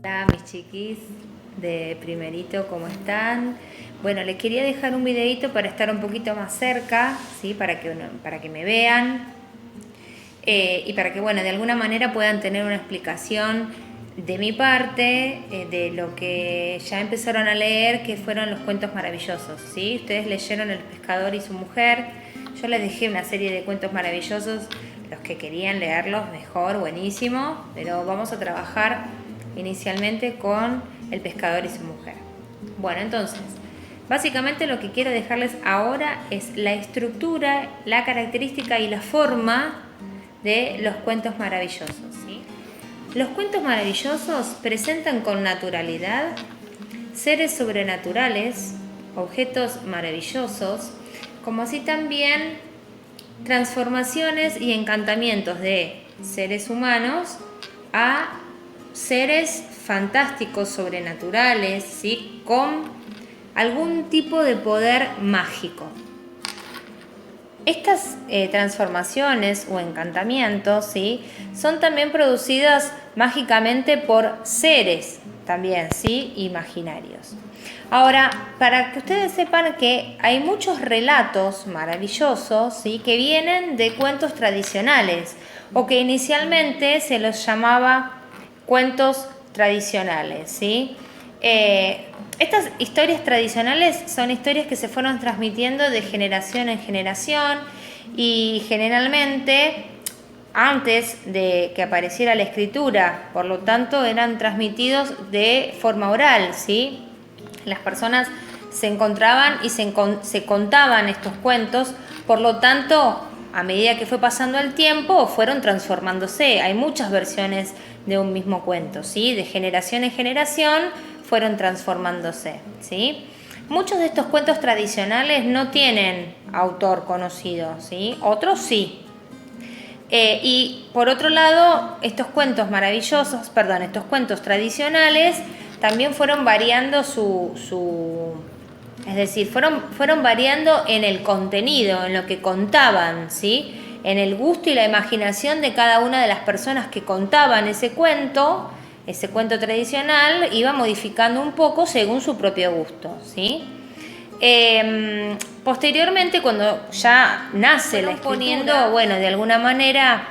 Hola mis chiquis de primerito, ¿cómo están? Bueno, les quería dejar un videito para estar un poquito más cerca, ¿sí? Para que me vean y para que, bueno, de alguna manera puedan tener una explicación de mi parte, de lo que ya empezaron a leer, que fueron los cuentos maravillosos, ¿sí? Ustedes leyeron El pescador y su mujer, yo les dejé una serie de cuentos maravillosos, los que querían leerlos mejor, buenísimo, pero vamos a trabajar inicialmente con El pescador y su mujer. Bueno, entonces, básicamente lo que quiero dejarles ahora es la estructura, la característica y la forma de los cuentos maravillosos, ¿sí? Los cuentos maravillosos presentan con naturalidad seres sobrenaturales, objetos maravillosos, como así también transformaciones y encantamientos de seres humanos a seres fantásticos, sobrenaturales, ¿sí? Con algún tipo de poder mágico. Estas transformaciones o encantamientos, ¿sí? Son también producidas mágicamente por seres también, ¿sí? Imaginarios. Ahora, para que ustedes sepan que hay muchos relatos maravillosos, ¿sí? Que vienen de cuentos tradicionales o que inicialmente se los llamaba cuentos tradicionales, ¿sí? Estas historias tradicionales son historias que se fueron transmitiendo de generación en generación y generalmente antes de que apareciera la escritura, por lo tanto eran transmitidos de forma oral, ¿sí? Las personas se encontraban y se contaban estos cuentos, por lo tanto, a medida que fue pasando el tiempo, fueron transformándose. Hay muchas versiones de un mismo cuento, ¿sí? De generación en generación fueron transformándose, ¿sí? Muchos de estos cuentos tradicionales no tienen autor conocido, ¿sí? Otros sí. Y por otro lado, estos cuentos estos cuentos tradicionales también fueron variando es decir, fueron variando en el contenido, en lo que contaban, ¿sí? En el gusto y la imaginación de cada una de las personas que contaban ese cuento tradicional iba modificando un poco según su propio gusto, ¿sí? Posteriormente, cuando ya nace la escritura, poniendo, bueno, de alguna manera,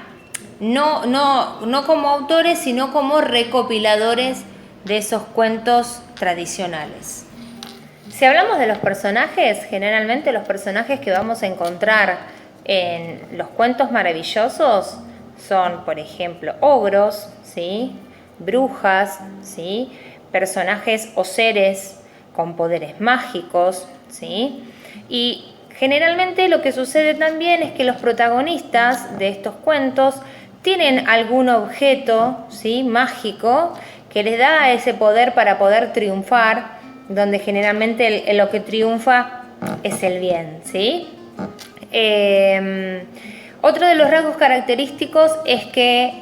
no como autores, sino como recopiladores de esos cuentos tradicionales. Si hablamos de los personajes, generalmente los personajes que vamos a encontrar en los cuentos maravillosos son, por ejemplo, ogros, ¿sí? Brujas, ¿sí? Personajes o seres con poderes mágicos, ¿sí? Y generalmente lo que sucede también es que los protagonistas de estos cuentos tienen algún objeto, ¿sí? Mágico que les da ese poder para poder triunfar, donde generalmente lo que triunfa es el bien, ¿sí? Otro de los rasgos característicos es que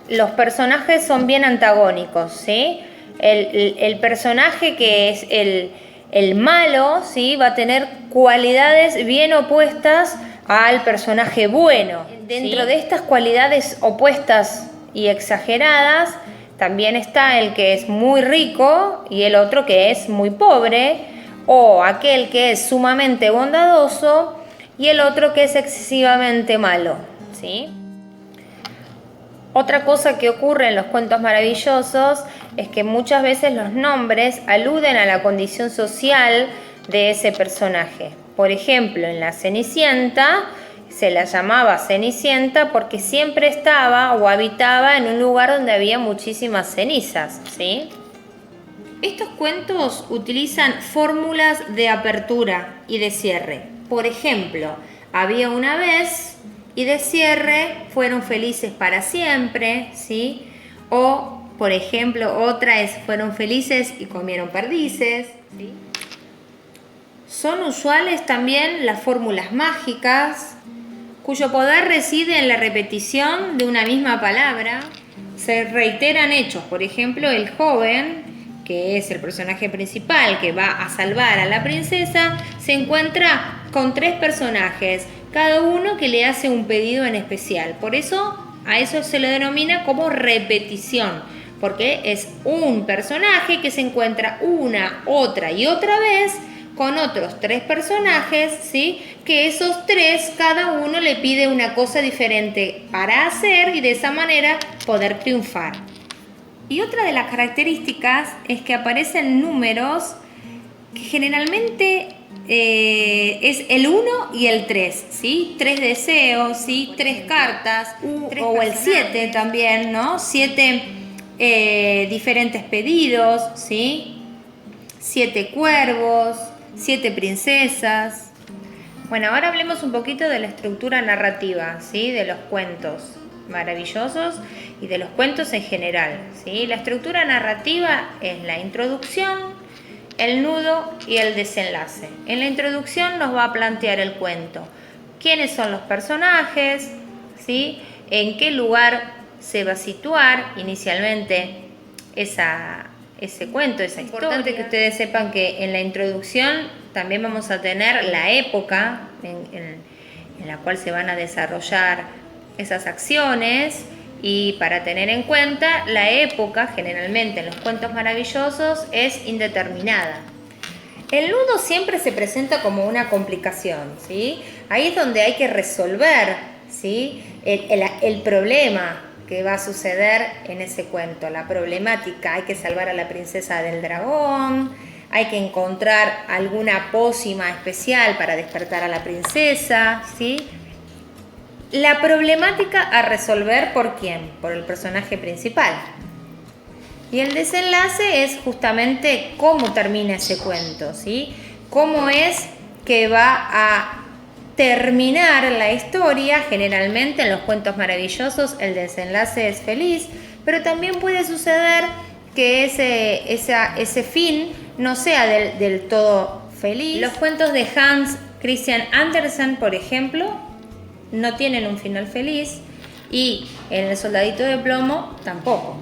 los personajes son bien antagónicos, ¿sí? El personaje que es el malo, ¿sí? Va a tener cualidades bien opuestas al personaje bueno. Dentro de estas cualidades opuestas y exageradas, también está el que es muy rico y el otro que es muy pobre, o aquel que es sumamente bondadoso y el otro que es excesivamente malo, ¿sí? Otra cosa que ocurre en los cuentos maravillosos es que muchas veces los nombres aluden a la condición social de ese personaje. Por ejemplo, en la Cenicienta se la llamaba Cenicienta porque siempre estaba o habitaba en un lugar donde había muchísimas cenizas, ¿sí? Estos cuentos utilizan fórmulas de apertura y de cierre. Por ejemplo, había una vez y de cierre fueron felices para siempre, ¿sí? O, por ejemplo, otra es fueron felices y comieron perdices, ¿sí? Son usuales también las fórmulas mágicas, cuyo poder reside en la repetición de una misma palabra. Se reiteran hechos, por ejemplo, el joven, que es el personaje principal que va a salvar a la princesa, se encuentra con 3 personajes, cada uno que le hace un pedido en especial. Por eso a eso se le denomina como repetición, porque es un personaje que se encuentra una, otra y otra vez con otros 3 personajes, ¿sí? Que esos 3, cada uno le pide una cosa diferente para hacer y de esa manera poder triunfar. Y otra de las características es que aparecen números que generalmente es el 1 y el 3, ¿sí? 3 deseos, ¿sí? 3 cartas, o el 7 también, ¿no? 7 diferentes pedidos, ¿sí? 7 cuervos, 7 princesas. Bueno, ahora hablemos un poquito de la estructura narrativa, ¿sí? De los cuentos maravillosos y de los cuentos en general, ¿sí? La estructura narrativa es la introducción, el nudo y el desenlace. En la introducción nos va a plantear el cuento. ¿Quiénes son los personajes? ¿Sí? ¿En qué lugar se va a situar inicialmente ese cuento, esa historia? Es importante que ustedes sepan que en la introducción también vamos a tener la época en la cual se van a desarrollar esas acciones, y para tener en cuenta, la época generalmente en los cuentos maravillosos es indeterminada. El nudo siempre se presenta como una complicación, ¿sí? Ahí es donde hay que resolver, ¿sí? el problema que va a suceder en ese cuento, la problemática. Hay que salvar a la princesa del dragón, hay que encontrar alguna pócima especial para despertar a la princesa, ¿sí? La problemática a resolver, ¿por quién? Por el personaje principal. Y el desenlace es justamente cómo termina ese cuento, ¿sí? Cómo es que va a terminar la historia. Generalmente en los cuentos maravillosos el desenlace es feliz, pero también puede suceder que ese fin no sea del todo feliz. Los cuentos de Hans Christian Andersen, por ejemplo, no tienen un final feliz, y en El soldadito de plomo tampoco.